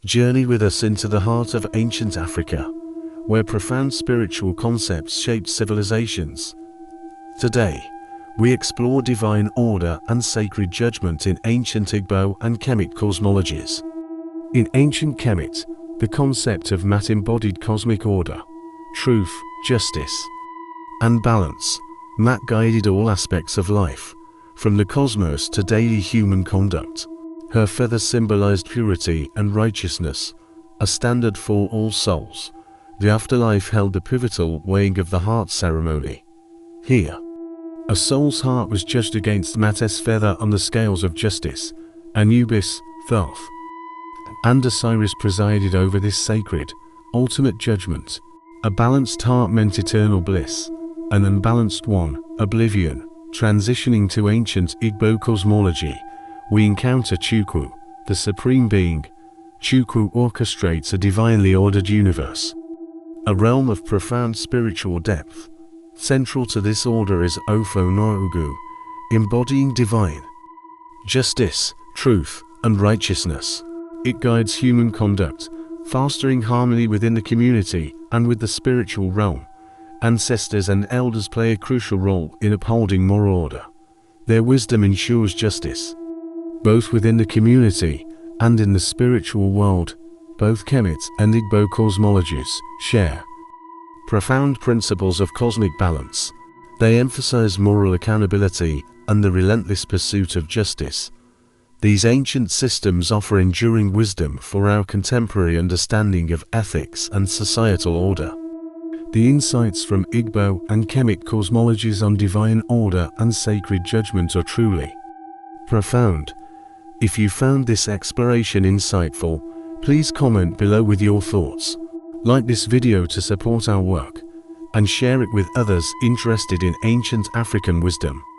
Journey with us into the heart of ancient Africa, where profound spiritual concepts shaped civilizations. Today, we explore divine order and sacred judgment in ancient Igbo and Kemet cosmologies. In ancient Kemet, the concept of Mat embodied cosmic order, truth, justice, and balance. Mat guided all aspects of life, from the cosmos to daily human conduct. Her feather symbolized purity and righteousness, a standard for all souls. The afterlife held the pivotal weighing of the heart ceremony. Here, a soul's heart was judged against Mat's feather on the scales of justice. Anubis, Thoth, and Osiris presided over this sacred, ultimate judgment. A balanced heart meant eternal bliss, an unbalanced one, oblivion. Transitioning to ancient Igbo cosmology, we encounter Chukwu, the supreme being. Chukwu orchestrates a divinely ordered universe, a realm of profound spiritual depth. Central to this order is Ofo no-Ugu, embodying divine justice, truth, and righteousness. It guides human conduct, fostering harmony within the community and with the spiritual realm. Ancestors and elders play a crucial role in upholding moral order. Their wisdom ensures justice, both within the community and in the spiritual world. Both Kemet and Igbo cosmologies share profound principles of cosmic balance. They emphasize moral accountability and the relentless pursuit of justice. These ancient systems offer enduring wisdom for our contemporary understanding of ethics and societal order. The insights from Igbo and Kemet cosmologies on divine order and sacred judgment are truly profound. If you found this exploration insightful, please comment below with your thoughts. Like this video to support our work, and share it with others interested in ancient African wisdom.